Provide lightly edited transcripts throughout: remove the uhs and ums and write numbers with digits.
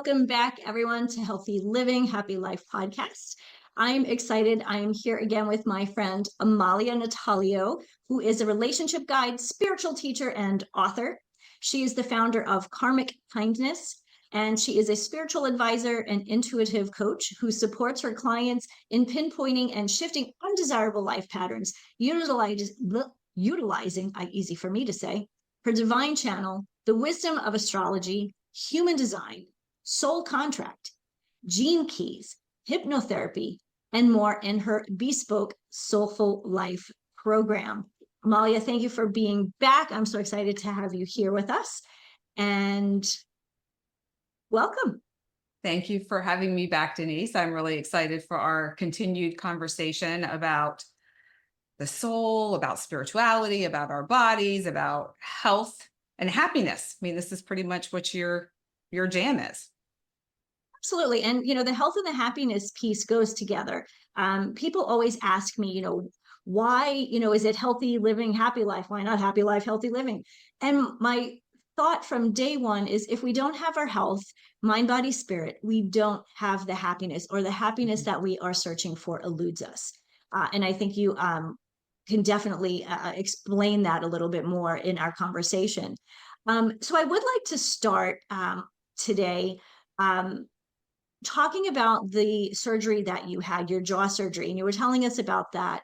welcome back, everyone, to Healthy Living, Happy Life podcast. I'm excited. I am here again with my friend Amalia Natalio, who is a relationship guide, spiritual teacher, and author. She is the founder of KarmicKindness, and she is a spiritual advisor and intuitive coach who supports her clients in pinpointing and shifting undesirable life patterns, utilizing, easy for me to say, her divine channel, the wisdom of astrology, human design, soul contract, gene keys, hypnotherapy, and more in her bespoke Soulful Life program. Amalia, thank you for being back. I'm so excited to have you here with us. And welcome. Thank you for having me back, Denise. I'm really excited for our continued conversation about the soul, about spirituality, about our bodies, about health and happiness. I mean, this is pretty much what your jam is. Absolutely. And, the health and the happiness piece goes together. People always ask me, why, is it healthy living, happy life? Why not happy life, healthy living? And my thought from day one is if we don't have our health, mind, body, spirit, we don't have the happiness, or the happiness that we are searching for eludes us. And I think you can definitely explain that a little bit more in our conversation. So I would like to start today talking about the surgery that you had, your jaw surgery, and you were telling us about that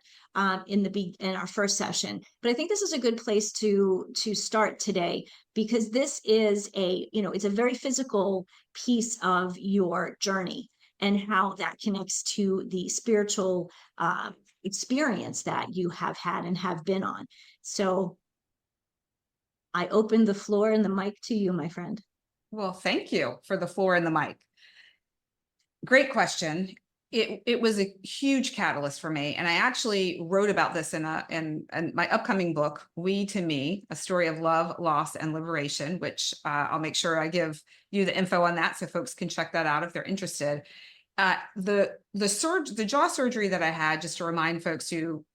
in our first session. But I think this is a good place to start today, because this is it's a very physical piece of your journey and how that connects to the spiritual experience that you have had and have been on. So I open the floor and the mic to you, my friend. Well, thank you for the floor and the mic. Great question. It was a huge catalyst for me. And I actually wrote about this in my upcoming book, We to Me, A Story of Love, Loss, and Liberation, which I'll make sure I give you the info on that so folks can check that out if they're interested. The jaw surgery that I had, just to remind folks who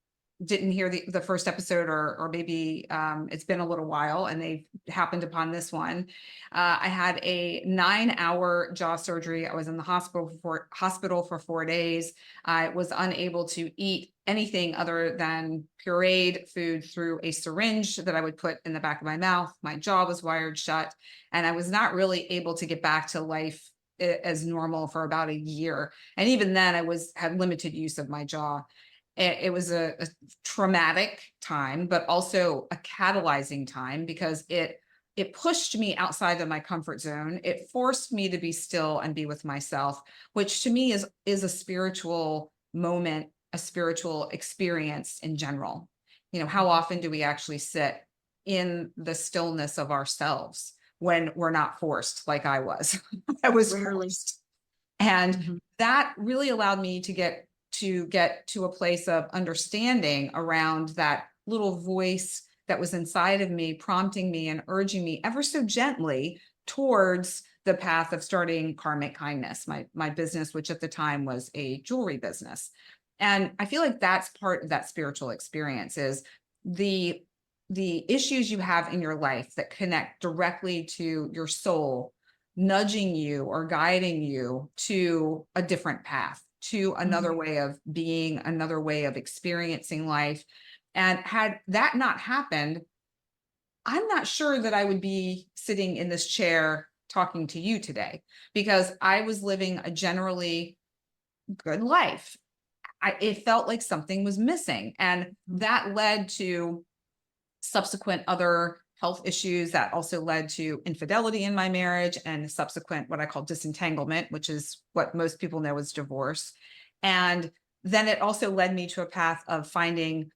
didn't hear the first episode, or maybe it's been a little while and they happened upon this one. I had a 9-hour jaw surgery. I was in the hospital for 4 days. I was unable to eat anything other than pureed food through a syringe that I would put in the back of my mouth. My jaw was wired shut, and I was not really able to get back to life as normal for about a year. And even then I had limited use of my jaw. It was a traumatic time, but also a catalyzing time, because it pushed me outside of my comfort zone. It forced me to be still and be with myself, which to me is a spiritual moment, a spiritual experience in general. How often do we actually sit in the stillness of ourselves when we're not forced, like I was? I was forced. And that really allowed me to get to a place of understanding around that little voice that was inside of me, prompting me and urging me ever so gently towards the path of starting KarmicKindness, my business, which at the time was a jewelry business. And I feel like that's part of that spiritual experience, is the issues you have in your life that connect directly to your soul, nudging you or guiding you to a different path, to another way of being, another way of experiencing life. And had that not happened, I'm not sure that I would be sitting in this chair talking to you today, because I was living a generally good life. It felt like something was missing. And that led to subsequent other health issues that also led to infidelity in my marriage, and subsequent what I call disentanglement, which is what most people know as divorce. And then it also led me to a path of finding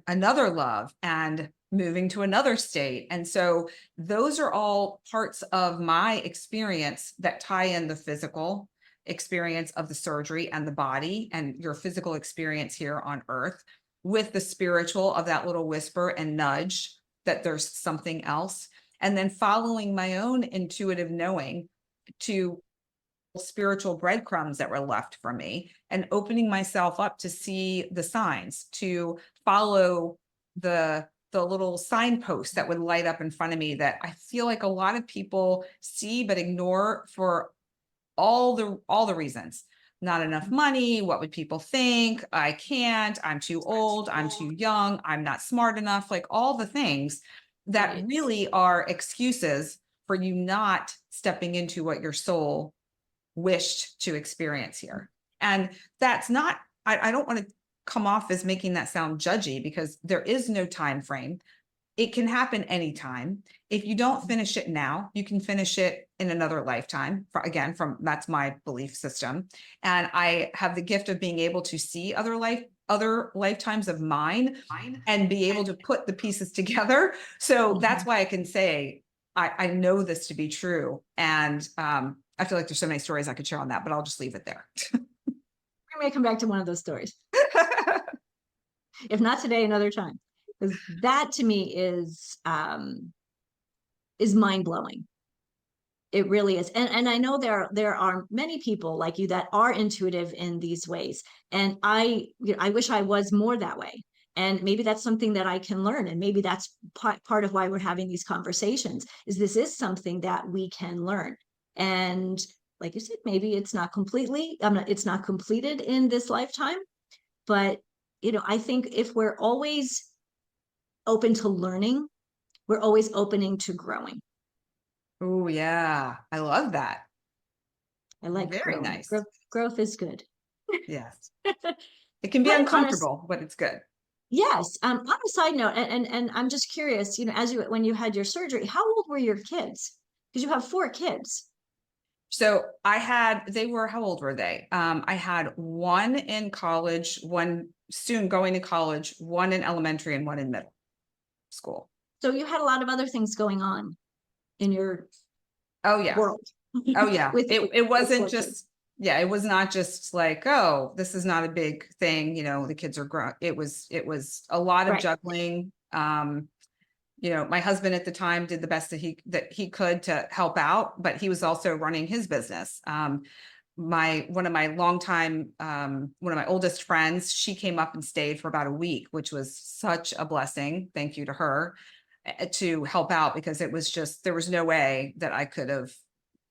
another love and moving to another state. And so those are all parts of my experience that tie in the physical experience of the surgery and the body and your physical experience here on earth, with the spiritual of that little whisper and nudge that there's something else. And then following my own intuitive knowing to spiritual breadcrumbs that were left for me, and opening myself up to see the signs, to follow the little signpost that would light up in front of me that I feel like a lot of people see but ignore for all the reasons. Not enough money, what would people think? I can't, I'm too old, I'm too young, I'm not smart enough, like all the things that Right. really are excuses for you not stepping into what your soul wished to experience here. And that's not, I don't want to come off as making that sound judgy, because there is no time frame. It can happen anytime. If you don't finish it now, you can finish it in another lifetime. Again, from that's my belief system. And I have the gift of being able to see other lifetimes of mine and be able to put the pieces together. So that's why I can say I know this to be true. And I feel like there's so many stories I could share on that, but I'll just leave it there. We may come back to one of those stories, if not today, another time, because that to me is mind blowing. It really is. And I know there are many people like you that are intuitive in these ways. And I wish I was more that way. And maybe that's something that I can learn. And maybe that's part of why we're having these conversations, is this is something that we can learn. And like you said, maybe it's not it's not completed in this lifetime, but I think if we're always open to learning, we're always opening to growing. Oh yeah, I love that. I like Very growing. nice. Growth is good. Yes. It can be Kind of uncomfortable, but it's good. yes. On a side note, and I'm just curious, when you had your surgery, how old were your kids? Because you have 4 kids. So they were, how old were they? I had one in college, one soon going to college, one in elementary and one in middle school. So you had a lot of other things going on in your Oh yeah. world. Oh yeah. with, It with wasn't 4 kids. just, yeah, it was not just like, oh, this is not a big thing. The kids are grown. It was a lot of Right. juggling. My husband at the time did the best that he could to help out, but he was also running his business. One of my oldest friends, she came up and stayed for about a week, which was such a blessing. Thank you to her, to help out, because it was just, there was no way that I could have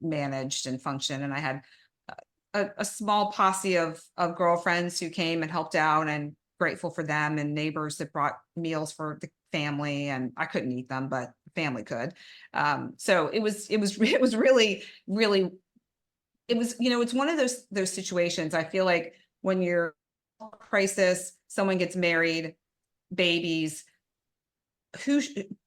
managed and functioned. And I had a small posse of girlfriends who came and helped out, and grateful for them, and neighbors that brought meals for the family, and I couldn't eat them, but the family could. So it was really, really, it's one of those situations. I feel like when you're in a crisis, someone gets married, babies,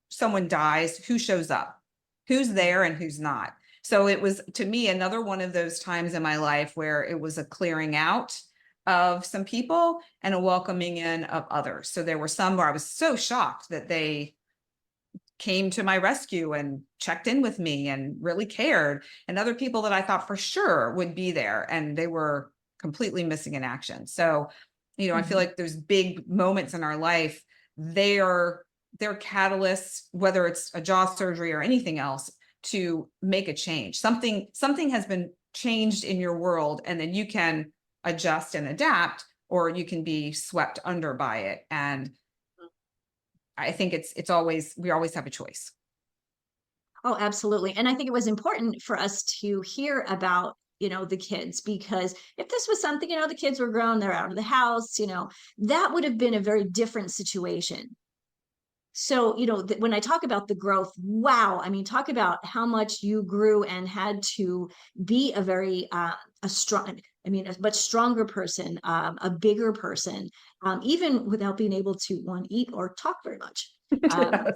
someone dies, who shows up, who's there and who's not. So it was, to me, another one of those times in my life where it was a clearing out of some people and a welcoming in of others. So there were some where I was so shocked that they came to my rescue and checked in with me and really cared, and other people that I thought for sure would be there, and they were completely missing in action. So, I feel like there's big moments in our life, they're catalysts, whether it's a jaw surgery or anything else, to make a change. Something has been changed in your world, and then you can adjust and adapt, or you can be swept under by it. And I think we always have a choice. Oh, absolutely. And I think it was important for us to hear about, the kids, because if this was something, the kids were grown, they're out of the house, that would have been a very different situation. So, when I talk about the growth, wow, I mean, talk about how much you grew and had to be a very, a strong, I mean, a much stronger person, a bigger person, even without being able to eat or talk very much. Um,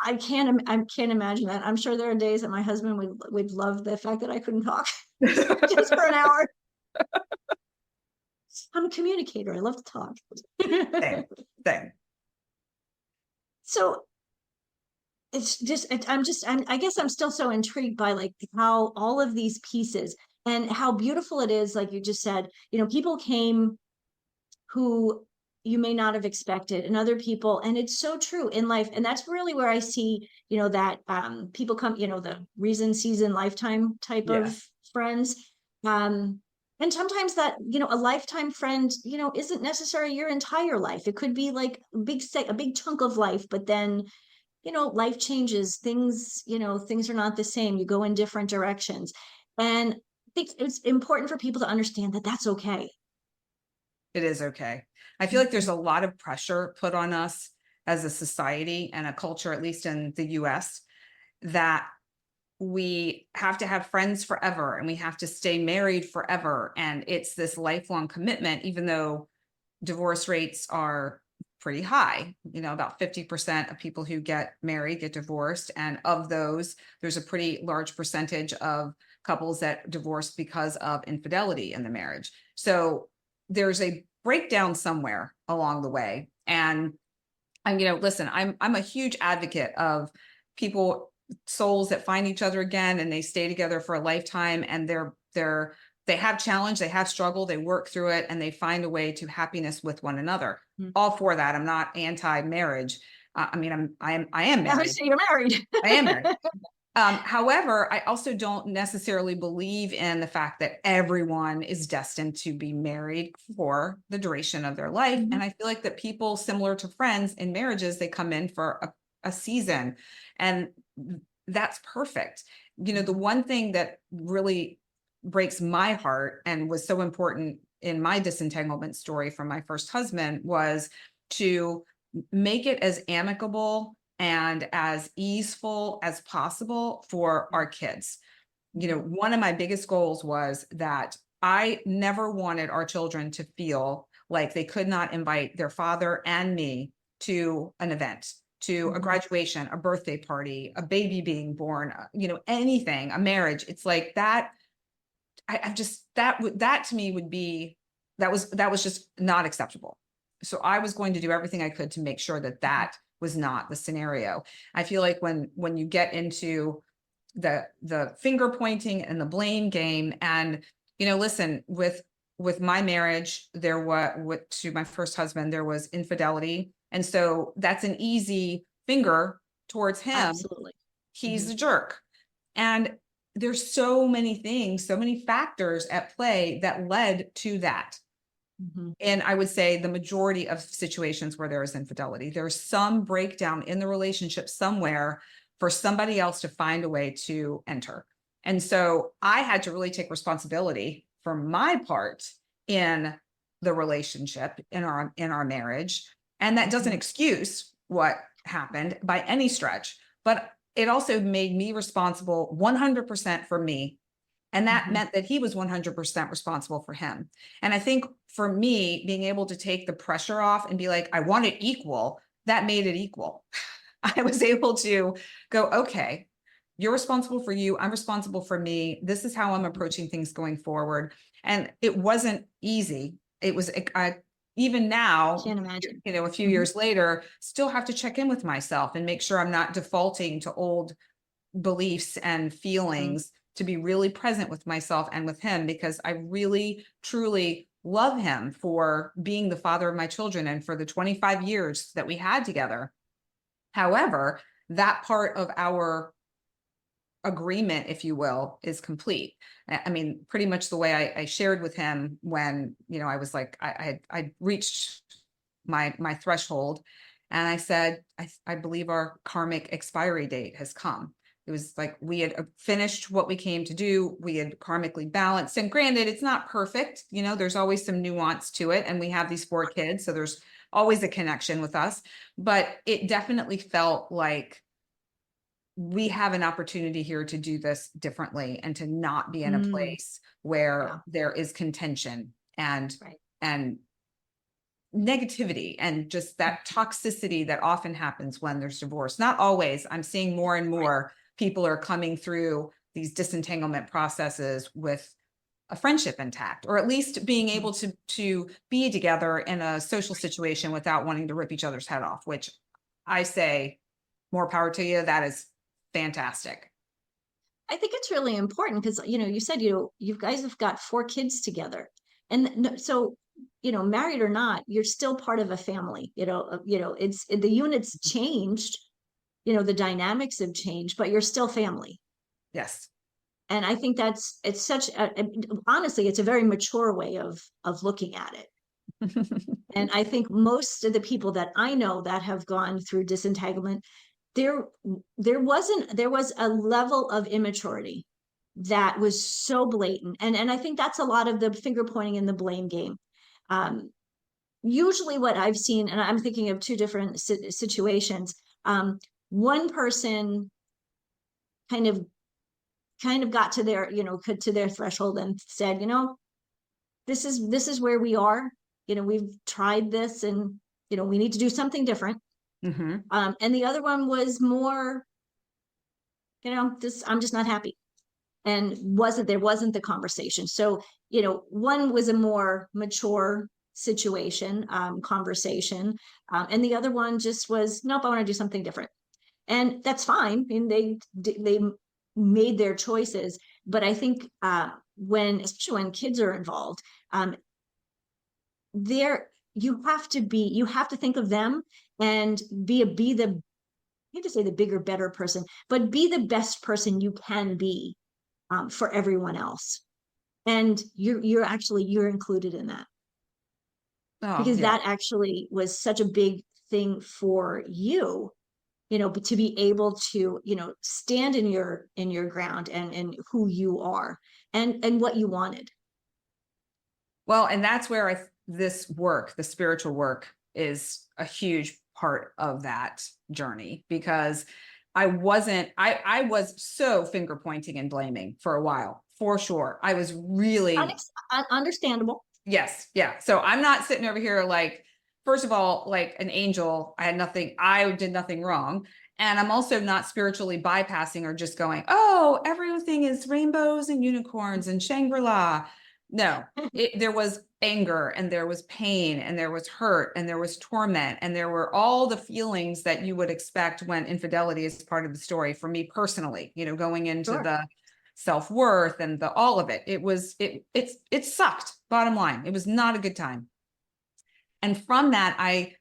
I can't imagine that. I'm sure there are days that my husband would love the fact that I couldn't talk just for an hour. I'm a communicator. I love to talk. Same. So it's just, I guess I'm still so intrigued by like how all of these pieces and how beautiful it is. Like you just said, people came who you may not have expected, and other people. And it's so true in life. And that's really where I see, that people come, the reason, season, lifetime type of Yes. friends. And sometimes that, a lifetime friend, isn't necessarily your entire life. It could be like a big chunk of life, but then, life changes, things are not the same. You go in different directions. And I think it's important for people to understand that that's okay. It is okay. I feel like there's Mhm. a lot of pressure put on us as a society and a culture, at least in the US, that we have to have friends forever and we have to stay married forever. And it's this lifelong commitment, even though divorce rates are pretty high. About 50% of people who get married get divorced. And of those, there's a pretty large percentage of couples that divorce because of infidelity in the marriage. So there's a breakdown somewhere along the way. And listen, I'm a huge advocate of people, souls that find each other again and they stay together for a lifetime, and they have challenge, they have struggle, they work through it, and they find a way to happiness with one another. Mhm. All for that. I'm not anti-marriage. I am married. Obviously, you're married. I am married. However, I also don't necessarily believe in the fact that everyone is destined to be married for the duration of their life. And Mhm. I feel like that people similar to friends in marriages, they come in for a season, and that's perfect. The one thing that really breaks my heart and was so important in my disentanglement story from my first husband was to make it as amicable and as easeful as possible for our kids. One of my biggest goals was that I never wanted our children to feel like they could not invite their father and me to an event, to a Mhm. graduation, a birthday party, a baby being born, anything, a marriage. It's like that. I just that to me would be that was just not acceptable. So I was going to do everything I could to make sure that Mhm. that was not the scenario. I feel like when you get into the finger pointing and the blame game, and listen, with my marriage, there was to my first husband, there was infidelity, and so that's an easy finger towards him. Absolutely. He's Mhm. a jerk. And there's so many things, so many factors at play that led to that. Mhm. And I would say the majority of situations where there is infidelity, there's some breakdown in the relationship somewhere for somebody else to find a way to enter. And so I had to really take responsibility for my part in the relationship, in our marriage. And that doesn't Mhm. excuse what happened by any stretch, but it also made me responsible 100% for me, and that Mhm. meant that he was 100% responsible for him. And I think for me, being able to take the pressure off and be like, I want it equal, that made it equal. I was able to go, okay, you're responsible for you. I'm responsible for me. This is how I'm approaching things going forward. And it wasn't easy. It was, even now, Can't imagine. a few Mhm. years later, still have to check in with myself and make sure I'm not defaulting to old beliefs and Mhm. feelings, to be really present with myself and with him, because I really truly love him for being the father of my children and for the 25 years that we had together. However, that part of our agreement, if you will, is complete. I mean, pretty much the way I shared with him when, I was like, I reached my threshold, and I said, I believe our karmic expiry date has come. It was like we had finished what we came to do. We had karmically balanced. And granted, it's not perfect. There's always some nuance to it. And we have these 4 kids. So there's always a connection with us. But it definitely felt like we have an opportunity here to do this differently and to not be in a Mm. place where Yeah. there is contention and Right. and negativity and just that toxicity that often happens when there's divorce. Not always. I'm seeing more and Right. more people are coming through these disentanglement processes with a friendship intact, or at least being Mhm. able to be together in a social situation without wanting to rip each other's head off, which I say more power to you. That is fantastic. I think it's really important because, you said, you guys have got 4 kids together. And so, married or not, you're still part of a family, it's the units changed, the dynamics have changed, but you're still family. Yes. And I think it's such honestly, it's a very mature way of looking at it. And I think most of the people that I know that have gone through disentanglement, there there was a level of immaturity that was so blatant. And I think that's a lot of the finger pointing and the blame game. Um, Usually what I've seen, and I'm thinking of two different situations. One person kind of got to their, to their threshold and said, this is where we are. We've tried this, and we need to do something different. Mm-hmm. And the other one was more, I'm just not happy. And there wasn't the conversation. So, one was a more mature situation, conversation. And the other one just was, nope, I want to do something different. And that's fine. I mean, they made their choices. But I think especially when kids are involved, there you have to think of them and be the, I hate to say the bigger, better person, but be the best person you can be, for everyone else. And you're included in that, Oh, because yeah. that actually was such a big thing for you, but to be able to, stand in your ground and who you are and what you wanted. Well, and that's where this work, the spiritual work, is a huge part of that journey, because I was so finger pointing and blaming for a while, for sure. I was really, Understandable. yes, yeah. So I'm not sitting over here like, first of all, like an angel. I did nothing wrong. And I'm also not spiritually bypassing or just going, oh, everything is rainbows and unicorns and Shangri-La. No, there was anger, and there was pain, and there was hurt, and there was torment, and there were all the feelings that you would expect when infidelity is part of the story. For me personally, going into Sure. the self-worth and all of it, it sucked. Bottom line, it was not a good time. And from that, I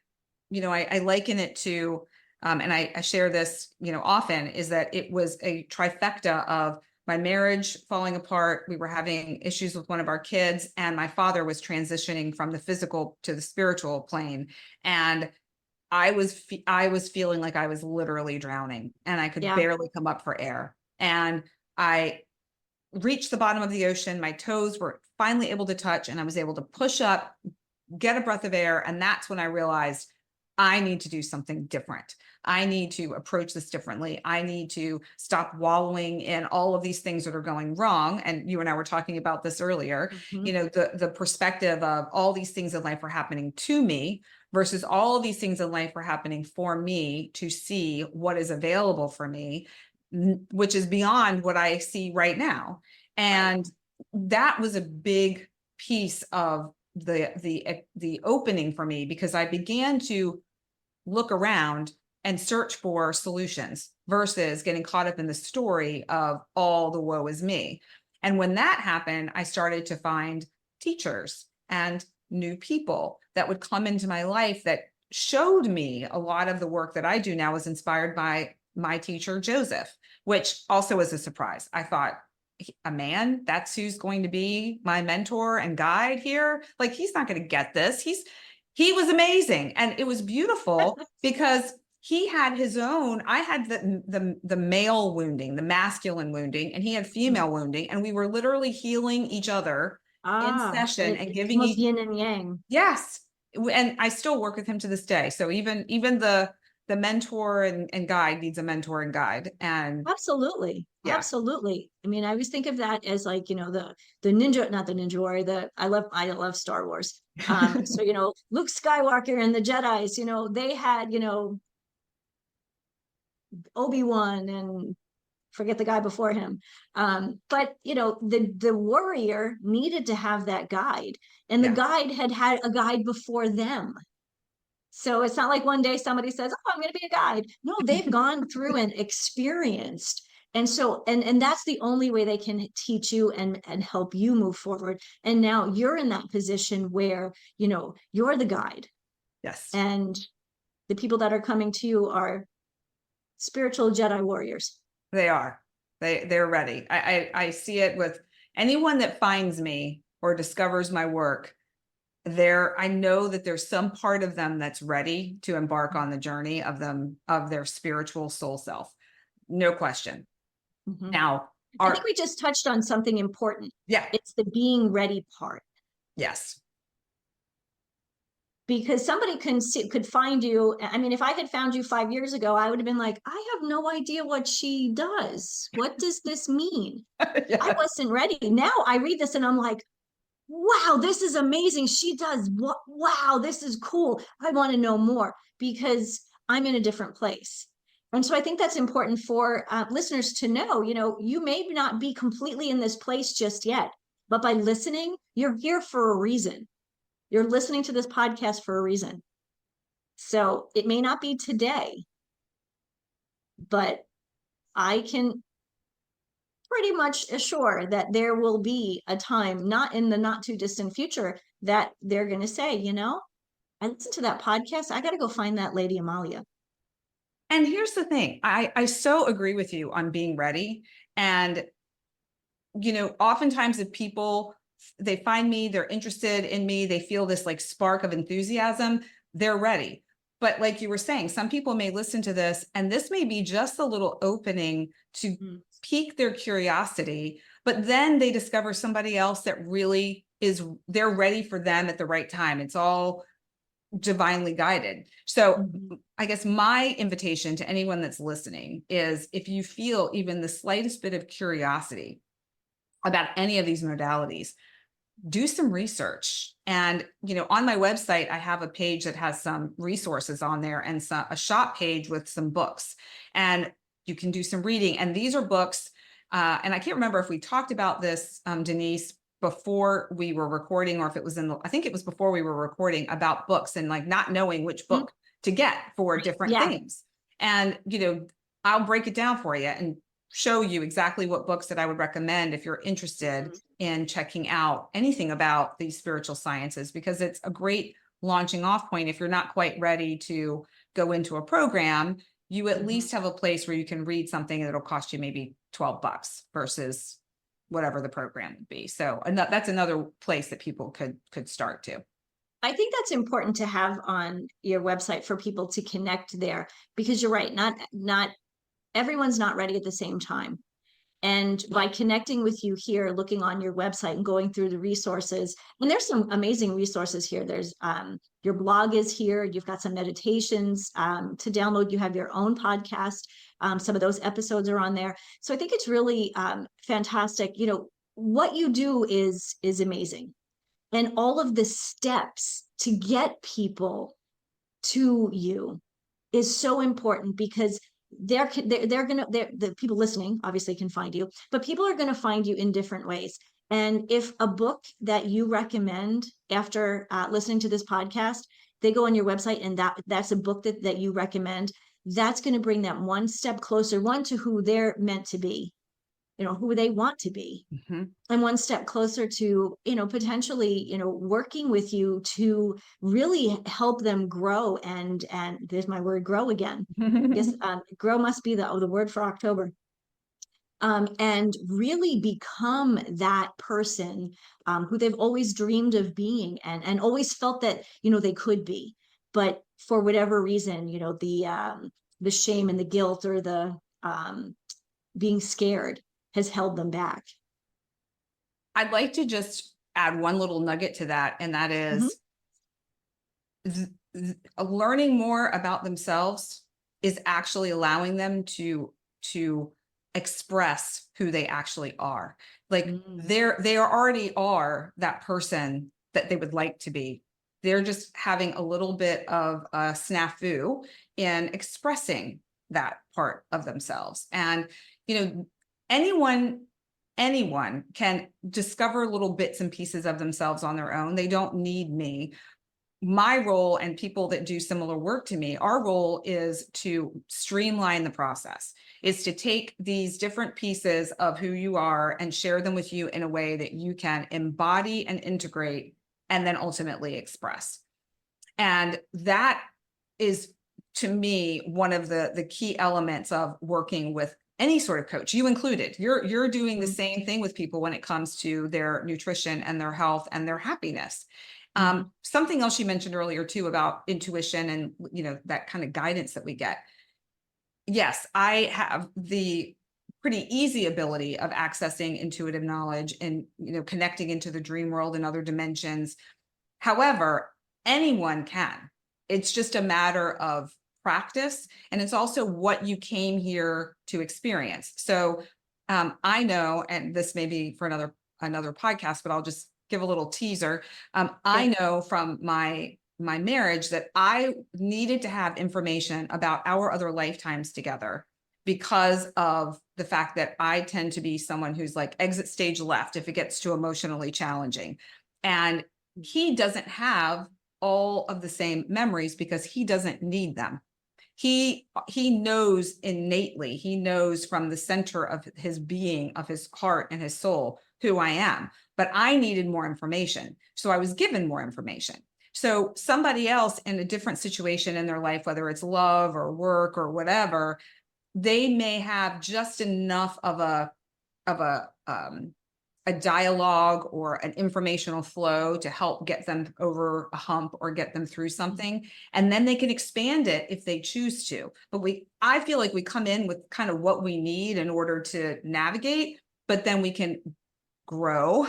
liken it to, and I share this, often, is that it was a trifecta of my marriage falling apart. We were having issues with one of our kids, and my father was transitioning from the physical to the spiritual plane. And I was feeling like I was literally drowning, and I could Yeah. barely come up for air. And I reached the bottom of the ocean. My toes were finally able to touch, and I was able to push up, get a breath of air. And that's when I realized I need to do something different. I need to approach this differently. I need to stop wallowing in all of these things that are going wrong. And you and I were talking about this earlier, Mm-hmm. the perspective of all these things in life are happening to me versus all of these things in life are happening for me to see what is available for me, which is beyond what I see right now. And that was a big piece of the opening for me, because I began to look around and search for solutions versus getting caught up in the story of all the woe is me. And when that happened, I started to find teachers and new people that would come into my life that showed me a lot of the work that I do now was inspired by my teacher, Joseph, which also was a surprise. I thought, a man, that's who's going to be my mentor and guide here. Like, he's not going to get this. He was amazing. And it was beautiful because he had his own, I had the male wounding, the masculine wounding, and he had female wounding. And we were literally healing each other in session and It's giving almost each, yin and yang. yes. And I still work with him to this day. So even the mentor and guide needs a mentor and guide. And Absolutely. yeah. Absolutely. I mean, I always think of that as like, the ninja, not the ninja warrior, I love Star Wars. So, Luke Skywalker and the Jedis, they had, Obi-Wan and forget the guy before him. But the warrior needed to have that guide, and the Yeah. guide had a guide before them. So it's not like one day somebody says, "Oh, I'm going to be a guide." No, they've gone through and experienced. And so, and that's the only way they can teach you and help you move forward. And now you're in that position where, you're the guide, Yes. and the people that are coming to you are spiritual Jedi warriors. They are. They're ready. I see it with anyone that finds me or discovers my work. I know that there's some part of them that's ready to embark on the journey of their spiritual soul self. No question. Mhm. Now, I think we just touched on something important. yeah, It's the being ready part. yes. Because somebody could find you. I mean, if I had found you 5 years ago, I would have been like, I have no idea what she does. What does this mean? I Yeah. wasn't ready. Now I read this and I'm like, wow, this is amazing. She does what? Wow, this is cool. I want to know more because I'm in a different place. And so I think that's important for listeners to know. You may not be completely in this place just yet, but by listening, you're here for a reason. You're listening to this podcast for a reason. So it may not be today, but I can pretty much assure that there will be a time, not in the not too distant future, that they're going to say, I listened to that podcast. I got to go find that lady Amalia. And here's the thing. I so agree with you on being ready. And, oftentimes if people, they find me, they're interested in me, they feel this like spark of enthusiasm, they're ready. But like you were saying, some people may listen to this and this may be just a little opening to pique their curiosity, but then they discover somebody else that really they're ready for them at the right time. It's all divinely guided. So I guess my invitation to anyone that's listening is, if you feel even the slightest bit of curiosity about any of these modalities, do some research. And, on my website, I have a page that has some resources on there and a shop page with some books, and you can do some reading. And these are books. And I can't remember if we talked about this, Denise, before we were recording, or if it was I think it was before we were recording, about books and like not knowing which book to get for different things. And, I'll break it down for you and show you exactly what books that I would recommend if you're interested in checking out anything about these spiritual sciences, because it's a great launching off point. If you're not quite ready to go into a program, you at least have a place where you can read something that'll cost you maybe $12 versus whatever the program would be. So that's another place that people could start to. I think that's important to have on your website for people to connect there, because you're right. Not everyone's not ready at the same time. And by connecting with you here, looking on your website and going through the resources, and there's some amazing resources here. There's your blog is here. You've got some meditations to download. You have your own podcast. Some of those episodes are on there. So I think it's really fantastic. What you do is amazing. And all of the steps to get people to you is so important, because the people listening obviously can find you, but people are going to find you in different ways. And if a book that you recommend after listening to this podcast, they go on your website and that's a book that you recommend, that's going to bring them one step closer, one, to who they're meant to be, who they want to be, and one step closer to, potentially, working with you to really help them grow. And there's my word, grow again. Yes, grow must be the word for October. And really become that person who they've always dreamed of being, and always felt that, they could be. But for whatever reason, the shame and the guilt, or the being scared, has held them back. I'd like to just add one little nugget to that, and that is learning more about themselves is actually allowing them to express who they actually are. Like they already are that person that they would like to be. They're just having a little bit of a snafu in expressing that part of themselves. And, anyone can discover little bits and pieces of themselves on their own. They don't need me. My role, and people that do similar work to me, our role is to streamline the process, is to take these different pieces of who you are and share them with you in a way that you can embody and integrate, and then ultimately express. And that is, to me, one of the key elements of working with any sort of coach, you included, you're doing the same thing with people when it comes to their nutrition and their health and their happiness. Something else you mentioned earlier too about intuition and, you know, that kind of guidance that we get. Yes, I have the pretty easy ability of accessing intuitive knowledge and, you know, connecting into the dream world and other dimensions. However, anyone can. It's just a matter of practice, and it's also what you came here to experience. So I know, and this may be for another podcast, but I'll just give a little teaser. I know from my marriage that I needed to have information about our other lifetimes together, because of the fact that I tend to be someone who's like exit stage left if it gets too emotionally challenging. And he doesn't have all of the same memories because he doesn't need them. He knows innately, he knows from the center of his being, of his heart and his soul, who I am. But I needed more information. So I was given more information. So somebody else in a different situation in their life, whether it's love or work or whatever, they may have just enough of a dialogue or an informational flow to help get them over a hump or get them through something. And then they can expand it if they choose to. But I feel like we come in with kind of what we need in order to navigate, but then we can grow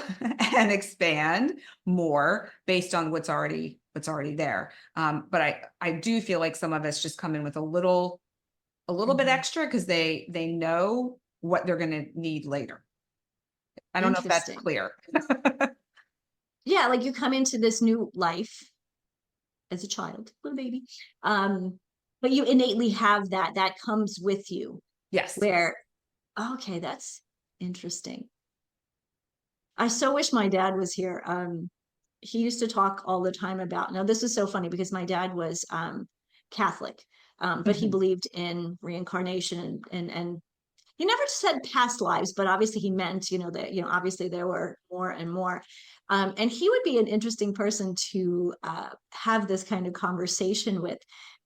and expand more based on what's already there. But I do feel like some of us just come in with a little bit extra because they know what they're going to need later. I don't know if that's clear. Yeah, like you come into this new life as a child, little baby, but you innately have that comes with you. Yes. Where, okay, that's interesting. I so wish my dad was here. He used to talk all the time about, now this is so funny because my dad was Catholic, but he believed in reincarnation and he never said past lives, but obviously he meant, you know, that, you know, obviously there were more and more. And he would be an interesting person to have this kind of conversation with,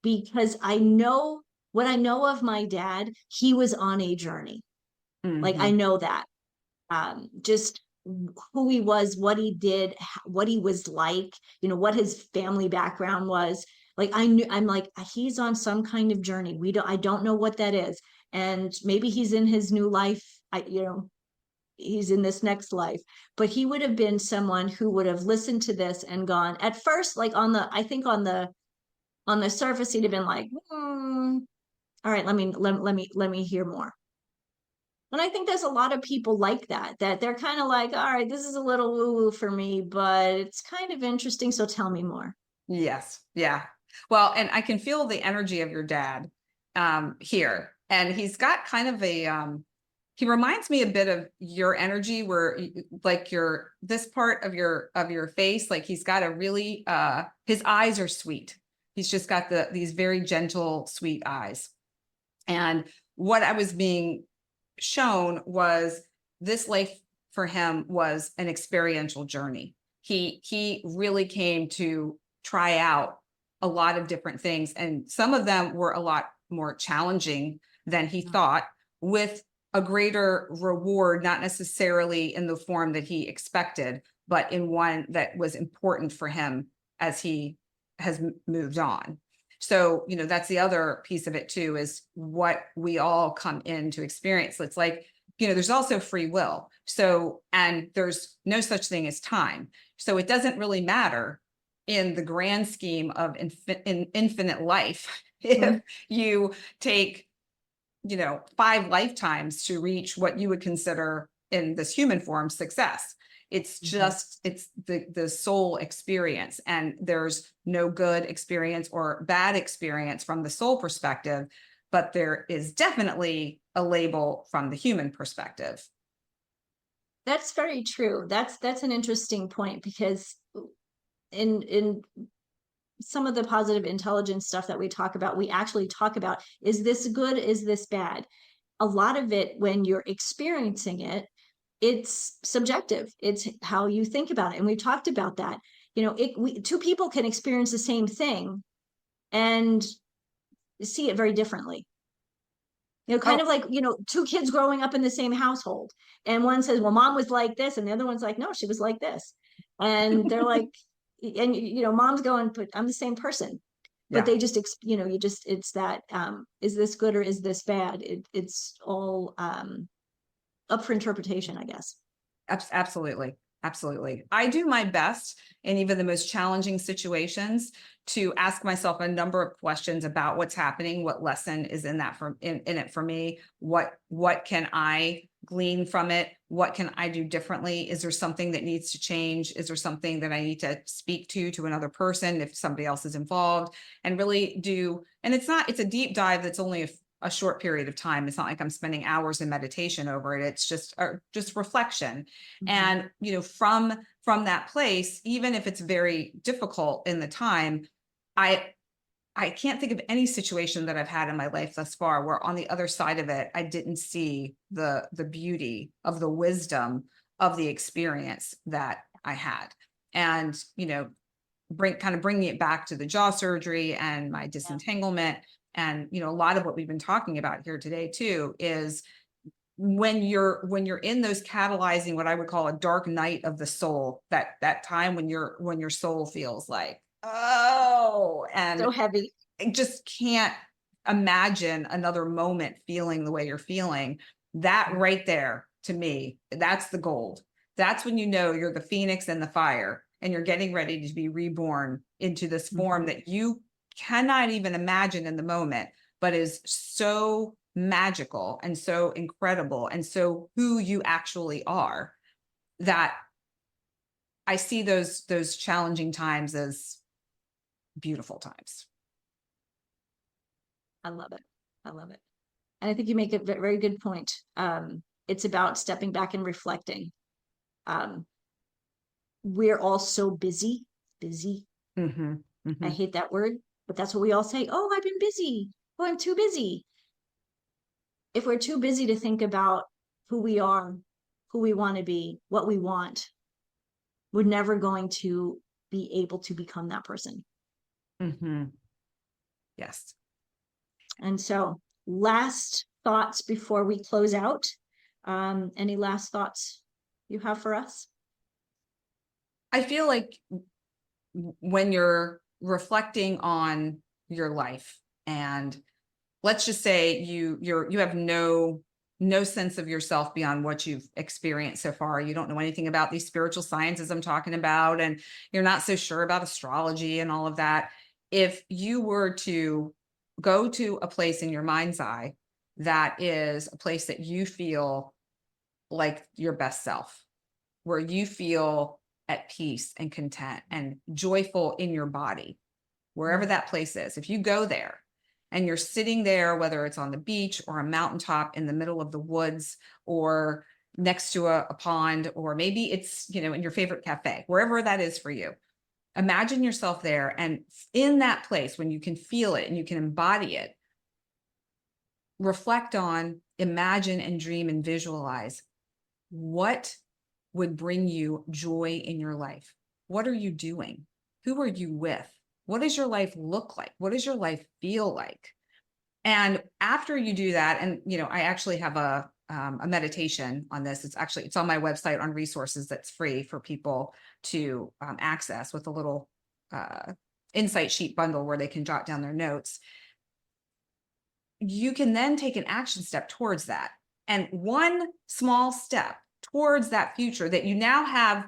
because I know what I know of my dad, he was on a journey. Like, I know that. Just who he was, what he did, what he was like, you know, what his family background was. Like I'm like, he's on some kind of journey. I don't know what that is. And maybe he's in his new life. You know, he's in this next life, but he would have been someone who would have listened to this and gone at first, like I think on the surface, he'd have been like, all right, let me hear more. And I think there's a lot of people like that they're kind of like, all right, this is a little woo-woo for me, but it's kind of interesting. So tell me more. Yes. Yeah. Well, and I can feel the energy of your dad here. And he's got kind of he reminds me a bit of your energy where like this part of your face, like he's got a really, his eyes are sweet. He's just got these very gentle, sweet eyes. And what I was being shown was this life for him was an experiential journey. He really came to try out a lot of different things, and some of them were a lot more challenging than he thought, with a greater reward, not necessarily in the form that he expected, but in one that was important for him as he has moved on. So, you know, that's the other piece of it too, is what we all come in to experience. It's like, you know, there's also free will. So, and there's no such thing as time. So it doesn't really matter in the grand scheme of infinite life if you take, you know, 5 lifetimes to reach what you would consider in this human form success. It's just, it's the soul experience, and there's no good experience or bad experience from the soul perspective, but there is definitely a label from the human perspective. That's very true. That's an interesting point, because in some of the positive intelligence stuff that we talk about, we actually talk about, is this good? Is this bad? A lot of it, when you're experiencing it, it's subjective. It's how you think about it. And we've talked about that. You know, two people can experience the same thing and see it very differently. Kind Oh, of like, two kids growing up in the same household. And one says, well, mom was like this. And the other one's like, no, she was like this. And they're like, and, mom's going, but I'm the same person. But yeah. they just, it's that, is this good or is this bad? It's all up for interpretation, I guess. Absolutely. Absolutely. I do my best in even the most challenging situations to ask myself a number of questions about what's happening, what lesson is in that in it for me, what can I glean from it, what can I do differently, is there something that needs to change, is there something that I need to speak to another person if somebody else is involved, and really do, and it's a deep dive that's only a short period of time. It's not like I'm spending hours in meditation over it. It's just reflection. Mm-hmm. And, from that place, even if it's very difficult in the time, I can't think of any situation that I've had in my life thus far where on the other side of it, I didn't see the beauty of the wisdom of the experience that I had. And, bringing it back to the jaw surgery and my disentanglement. And, a lot of what we've been talking about here today too, is when you're in those catalyzing, what I would call a dark night of the soul, that time when your soul feels like, oh, So and heavy. I just can't imagine another moment feeling the way you're feeling. That right there, to me, that's the gold. That's when you're the phoenix in the fire and you're getting ready to be reborn into this form that you cannot even imagine in the moment, but is so magical and so incredible and so who you actually are, that I see those challenging times as beautiful times. I love it. I love it. And I think you make a very good point. It's about stepping back and reflecting. Um, we're all so busy. Mm-hmm. I Mm-hmm. hate that word, but that's what we all say. Oh, I've been busy. Oh, I'm too busy. If we're too busy to think about who we are, who we want to be, what we want, we're never going to be able to become that person. Mm-hmm. Yes. And so, last thoughts before we close out. Any last thoughts you have for us? I feel like when you're reflecting on your life, and let's just say you have no sense of yourself beyond what you've experienced so far. You don't know anything about these spiritual sciences I'm talking about, and you're not so sure about astrology and all of that. If you were to go to a place in your mind's eye that is a place that you feel like your best self, where you feel at peace and content and joyful in your body, wherever that place is, if you go there and you're sitting there, whether it's on the beach or a mountaintop in the middle of the woods or next to a pond, or maybe it's, in your favorite cafe, wherever that is for you, imagine yourself there. And in that place, when you can feel it and you can embody it, reflect on, imagine and dream and visualize what would bring you joy in your life. What are you doing? Who are you with? What does your life look like? What does your life feel like? And after you do that, and I actually have a meditation on this. It's on my website on resources that's free for people to access, with a little insight sheet bundle where they can jot down their notes. You can then take an action step towards that. And one small step towards that future that you now have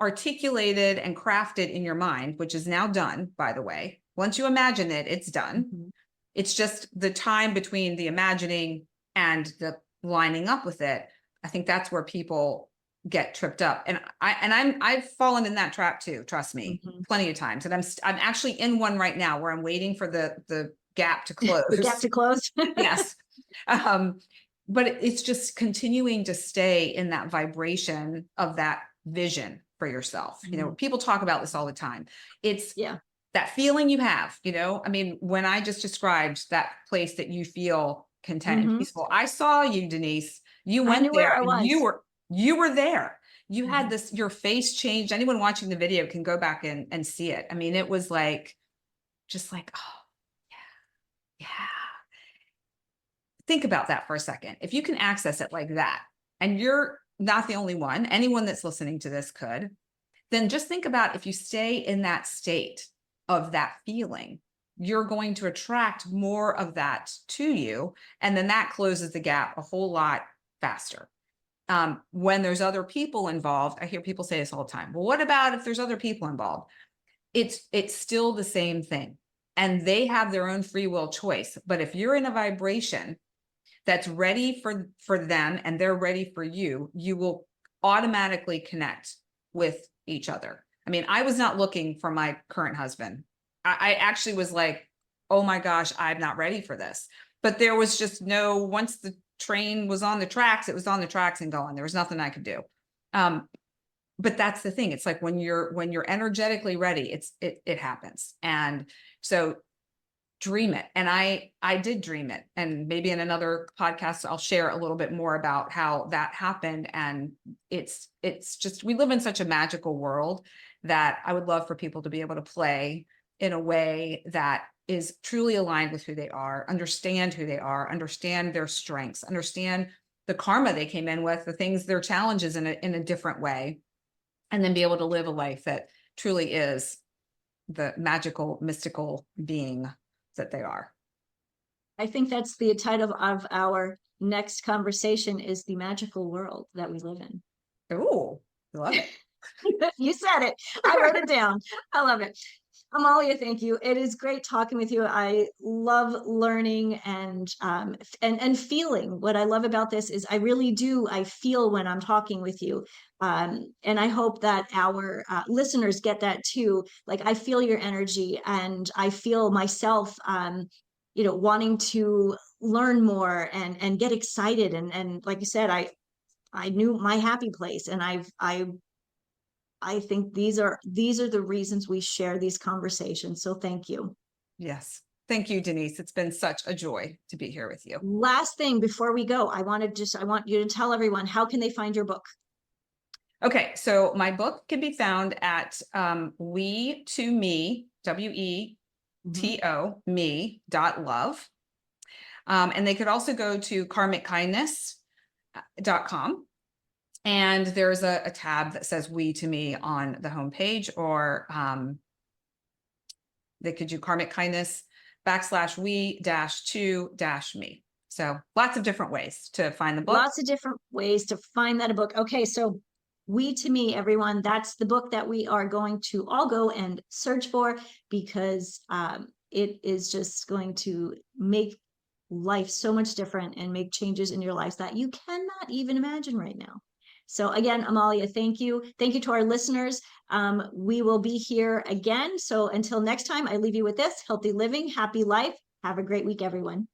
articulated and crafted in your mind, which is now done, by the way. Once you imagine it, it's done. Mm-hmm. It's just the time between the imagining and the lining up with it. I think that's where people get tripped up. And I've fallen in that trap too, trust me, plenty of times. And I'm actually in one right now where I'm waiting for the gap to close. The gap to close. Yes. But it's just continuing to stay in that vibration of that vision for yourself. People talk about this all the time. It's that feeling you have, I mean, when I just described that place that you feel content and peaceful, I saw you, Denise. You I went knew where there I and was. you were there. You had this, your face changed. Anyone watching the video can go back and see it. I mean, it was like, just like, oh, yeah. think about that for a second. If you can access it like that, and you're not the only one, anyone that's listening to this could, then just think about if you stay in that state of that feeling, you're going to attract more of that to you. And then that closes the gap a whole lot faster. When there's other people involved, I hear people say this all the time. Well, what about if there's other people involved? It's still the same thing. And they have their own free will choice. But if you're in a vibration that's ready for them and they're ready for you, you will automatically connect with each other. I mean, I was not looking for my current husband. I actually was like, oh my gosh, I'm not ready for this. But there was just once the train was on the tracks, it was on the tracks and going. There was nothing I could do. But that's the thing. It's like when you're energetically ready, it happens. And so dream it. And I did dream it. And maybe in another podcast, I'll share a little bit more about how that happened. And it's just, we live in such a magical world that I would love for people to be able to play in a way that is truly aligned with who they are, understand who they are, understand their strengths, understand the karma they came in with, the things, their challenges in a different way, and then be able to live a life that truly is the magical, mystical being that they are. I think that's the title of our next conversation, is the magical world that we live in. Oh, I love it. You said it. I wrote it down. I love it. Amalia, thank you. It is great talking with you. I love learning and feeling. What I love about this is I really do. I feel when I'm talking with you, and I hope that our listeners get that too. Like, I feel your energy, and I feel myself, wanting to learn more and get excited. And like you said, I knew my happy place, and I think these are the reasons we share these conversations. So thank you. Yes. Thank you, Denise. It's been such a joy to be here with you. Last thing before we go, I want you to tell everyone, how can they find your book? Okay. So my book can be found at We to Me, WETO, me.love. And they could also go to KarmicKindness.com. And there's a tab that says We to Me on the homepage, or they could do Karmic Kindness /we-to-me. So lots of different ways to find the book. Lots of different ways to find that book. Okay, so We to Me, everyone, that's the book that we are going to all go and search for, because it is just going to make life so much different and make changes in your lives that you cannot even imagine right now. So again, Amalia, thank you. Thank you to our listeners. We will be here again. So until next time, I leave you with this: healthy living, happy life. Have a great week, everyone.